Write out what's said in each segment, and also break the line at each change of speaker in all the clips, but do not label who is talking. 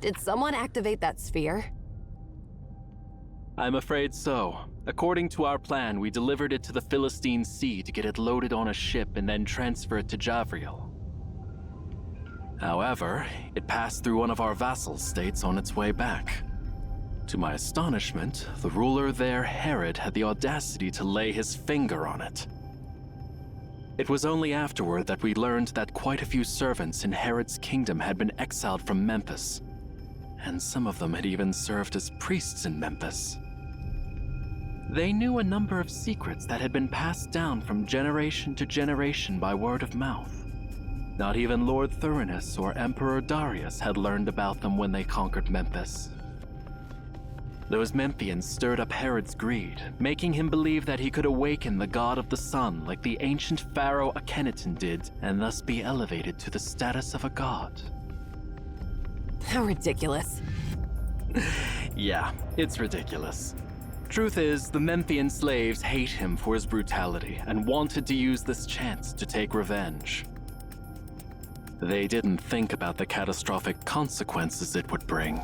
Did someone activate that sphere?
I'm afraid so. According to our plan, we delivered it to the Philistine Sea to get it loaded on a ship and then transfer it to Javriel. However, it passed through one of our vassal states on its way back. To my astonishment, the ruler there, Herod, had the audacity to lay his finger on it. It was only afterward that we learned that quite a few servants in Herod's kingdom had been exiled from Memphis, and some of them had even served as priests in Memphis. They knew a number of secrets that had been passed down from generation to generation by word of mouth. Not even Lord Thurinus or Emperor Darius had learned about them when they conquered Memphis. Those Memphians stirred up Herod's greed, making him believe that he could awaken the god of the sun like the ancient pharaoh Akhenaten did, and thus be elevated to the status of a god.
How ridiculous.
Yeah, it's ridiculous. Truth is, the Memphian slaves hate him for his brutality and wanted to use this chance to take revenge. They didn't think about the catastrophic consequences it would bring.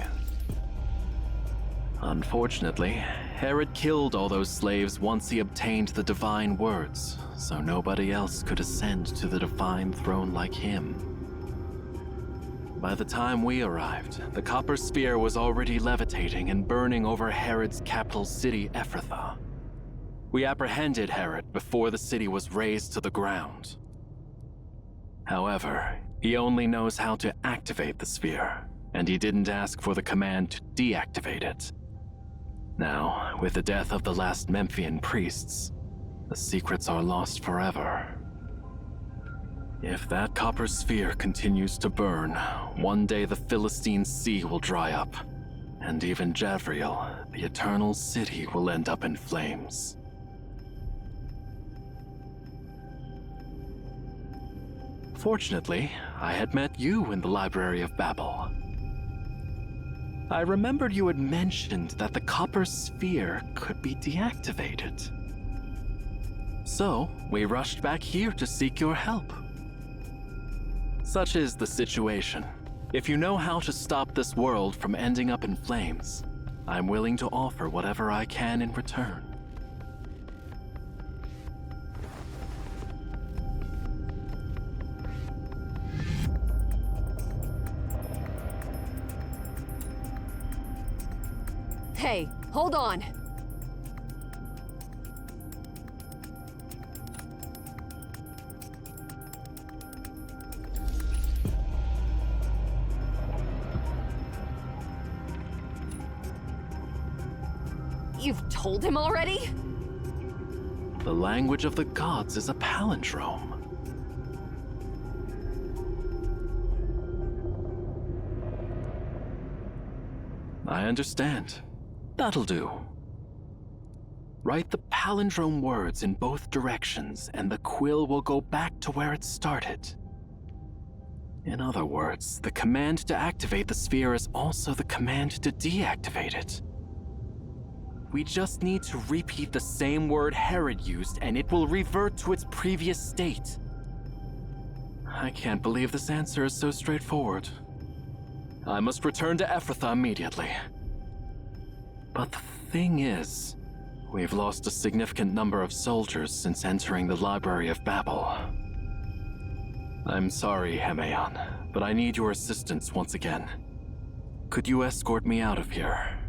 Unfortunately, Herod killed all those slaves once he obtained the divine words, so nobody else could ascend to the divine throne like him. By the time we arrived, the Copper Sphere was already levitating and burning over Herod's capital city, Ephrathah. We apprehended Herod before the city was razed to the ground. However, he only knows how to activate the sphere, and he didn't ask for the command to deactivate it. Now, with the death of the last Memphian priests, the secrets are lost forever. If that copper sphere continues to burn, one day the Philistine Sea will dry up, and even Javriel, the Eternal City, will end up in flames. Fortunately, I had met you in the Library of Babel. I remembered you had mentioned that the copper sphere could be deactivated. So, we rushed back here to seek your help. Such is the situation. If you know how to stop this world from ending up in flames, I'm willing to offer whatever I can in return.
Hey, hold on. You've told him already?
The language of the gods is a palindrome. I understand. That'll do. Write the palindrome words in both directions, and the quill will go back to where it started. In other words, the command to activate the sphere is also the command to deactivate it. We just need to repeat the same word Herod used, and it will revert to its previous state. I can't believe this answer is so straightforward. I must return to Ephrathah immediately. But the thing is, we've lost a significant number of soldiers since entering the Library of Babel. I'm sorry, Hemaeon, but I need your assistance once again. Could you escort me out of here?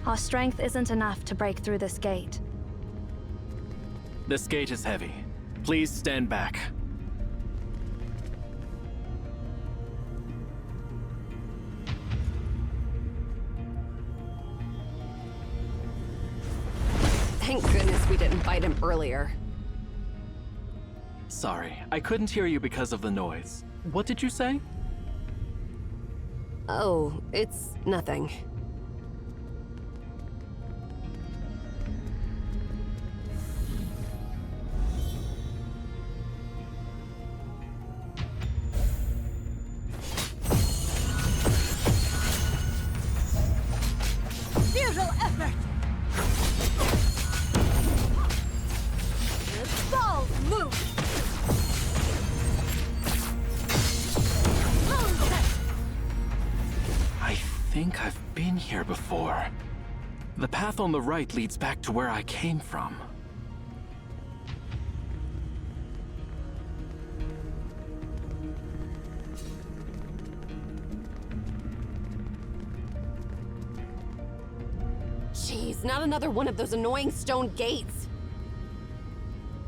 Our strength isn't enough to break through this gate.
This gate is heavy. Please stand back.
guess we didn't fight him earlier.
Sorry, I couldn't hear you because of the noise. What did you say?
Oh, it's nothing.
Futile effort! The ball move!
I think I've been here before. The path on the right leads back to where I came from.
Jeez, not another one of those annoying stone gates.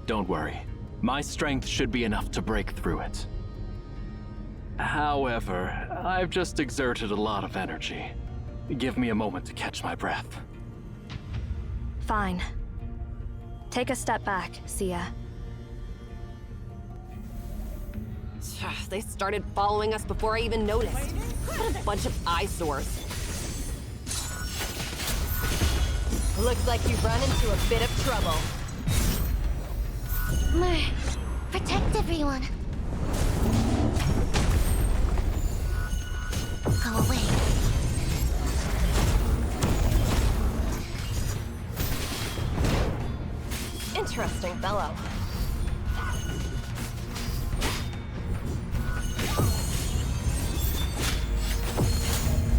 Don't worry. My strength should be enough to break through it. However, I've just exerted a lot of energy. Give me a moment to catch my breath.
Fine. Take a step back, Sia.
They started following us before I even noticed. What a bunch of eyesores. Looks like you've run into a bit of trouble.
Mer, protect everyone. Go away.
Interesting fellow.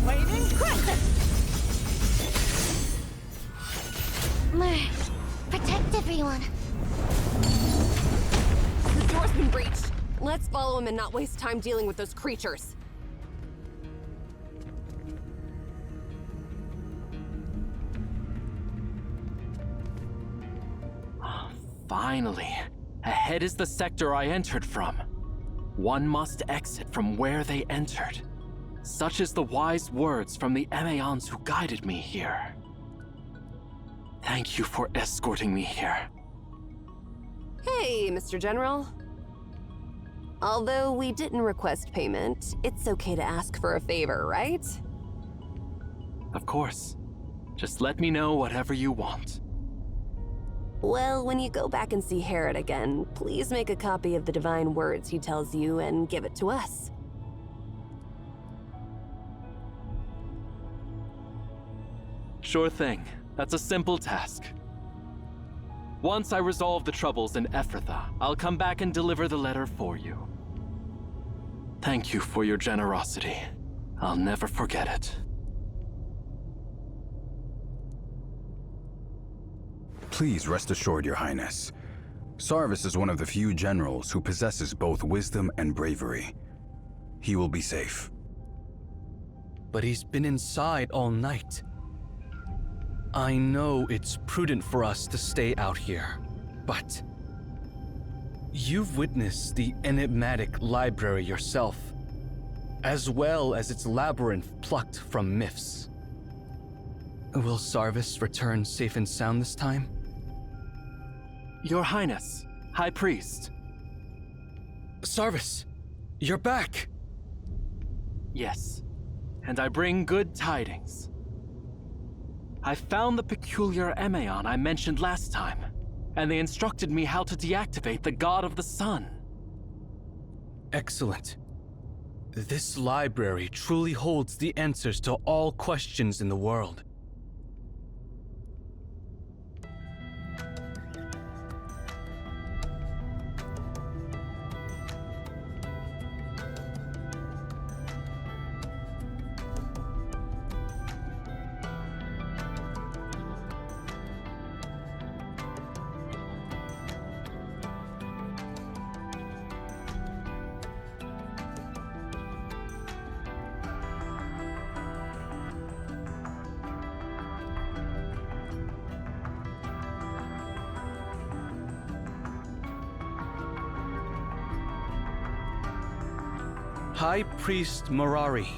Waiting crescent!
Mer, protect everyone.
The door's been breached. Let's follow him and not waste time dealing with those creatures.
Finally. Ahead is the sector I entered from. One must exit from where they entered. Such is the wise words from the Emeons who guided me here. Thank you for escorting me here.
Hey, Mr. General. Although we didn't request payment, it's okay to ask for a favor, right?
Of course. Just let me know whatever you want.
Well, when you go back and see Herod again, please make a copy of the divine words he tells you and give it to us.
Sure thing. That's a simple task. Once I resolve the troubles in Ephrathah, I'll come back and deliver the letter for you. Thank you for your generosity. I'll never forget it.
Please rest assured, Your Highness. Sarvis is one of the few generals who possesses both wisdom and bravery. He will be safe.
But he's been inside all night. I know it's prudent for us to stay out here, but you've witnessed the enigmatic library yourself, as well as its labyrinth plucked from myths. Will Sarvis return safe and sound this time?
Your Highness, High Priest.
Sarvis, you're back!
Yes, and I bring good tidings. I found the peculiar Emeon I mentioned last time, and they instructed me how to deactivate the God of the Sun.
Excellent. This library truly holds the answers to all questions in the world. High Priest Mirari,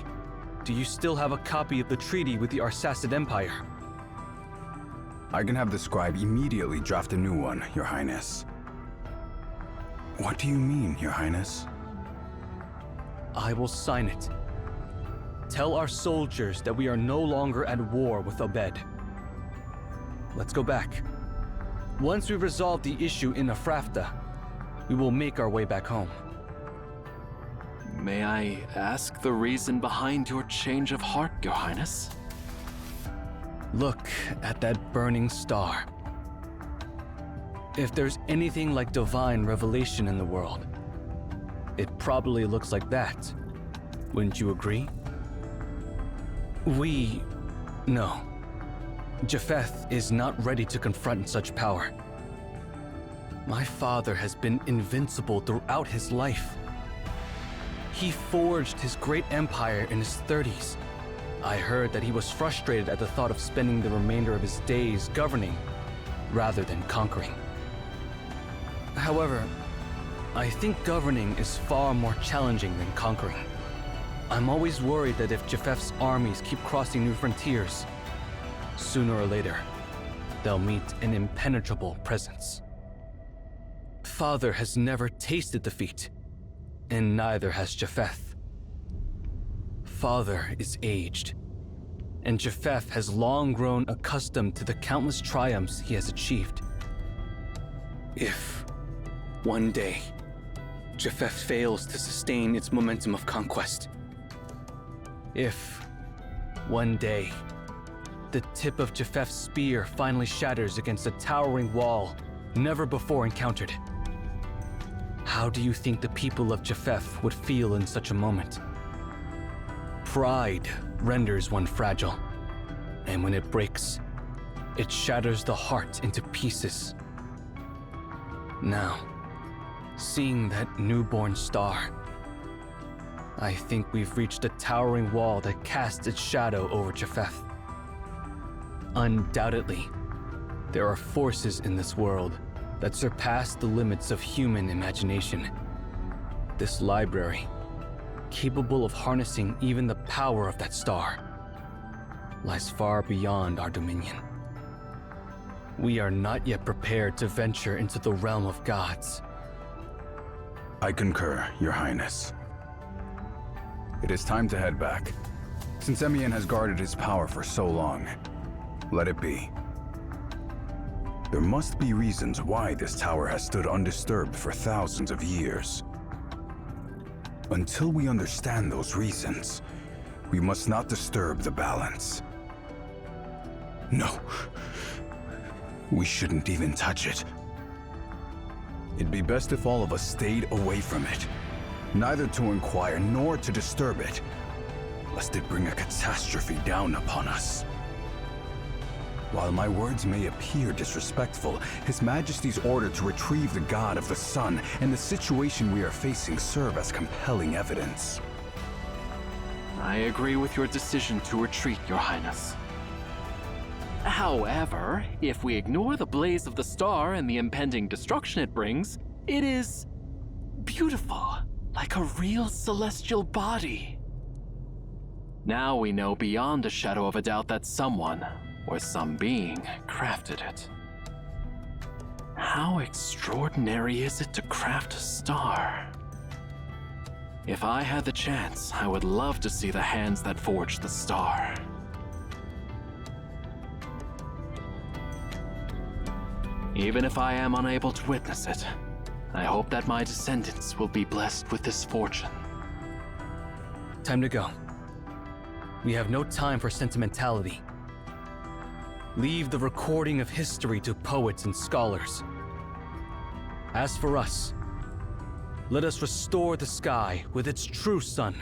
do you still have a copy of the treaty with the Arsacid Empire?
I can have the scribe immediately draft a new one, Your Highness. What do you mean, Your Highness?
I will sign it. Tell our soldiers that we are no longer at war with Obed. Let's go back. Once we resolve the issue in Afrafta, we will make our way back home.
May I ask the reason behind your change of heart, Your Highness?
Look at that burning star. If there's anything like divine revelation in the world, it probably looks like that. Wouldn't you agree? No. Japheth is not ready to confront such power. My father has been invincible throughout his life. He forged his great empire in his 30s. I heard that he was frustrated at the thought of spending the remainder of his days governing rather than conquering. However, I think governing is far more challenging than conquering. I'm always worried that if Japheth's armies keep crossing new frontiers, sooner or later, they'll meet an impenetrable presence. Father has never tasted defeat, and neither has Japheth. Father is aged, and Japheth has long grown accustomed to the countless triumphs he has achieved. If, one day, Japheth fails to sustain its momentum of conquest, if, one day, the tip of Japheth's spear finally shatters against a towering wall never before encountered, how do you think the people of Japheth would feel in such a moment? Pride renders one fragile, and when it breaks, it shatters the heart into pieces. Now, seeing that newborn star, I think we've reached a towering wall that casts its shadow over Japheth. Undoubtedly, there are forces in this world that surpass the limits of human imagination. This library, capable of harnessing even the power of that star, lies far beyond our dominion. We are not yet prepared to venture into the realm of gods.
I concur, Your Highness. It is time to head back. Since Emian has guarded his power for so long, let it be. There must be reasons why this tower has stood undisturbed for thousands of years. Until we understand those reasons, we must not disturb the balance. No. We shouldn't even touch it. It'd be best if all of us stayed away from it, neither to inquire nor to disturb it, lest it bring a catastrophe down upon us. While my words may appear disrespectful, His Majesty's order to retrieve the God of the Sun and the situation we are facing serve as compelling evidence.
I agree with your decision to retreat, Your Highness. However, if we ignore the blaze of the star and the impending destruction it brings, it is beautiful, like a real celestial body. Now we know beyond a shadow of a doubt that someone, or some being, crafted it. How extraordinary is it to craft a star? If I had the chance, I would love to see the hands that forged the star. Even if I am unable to witness it, I hope that my descendants will be blessed with this fortune.
Time to go. We have no time for sentimentality. Leave the recording of history to poets and scholars. As for us, let us restore the sky with its true sun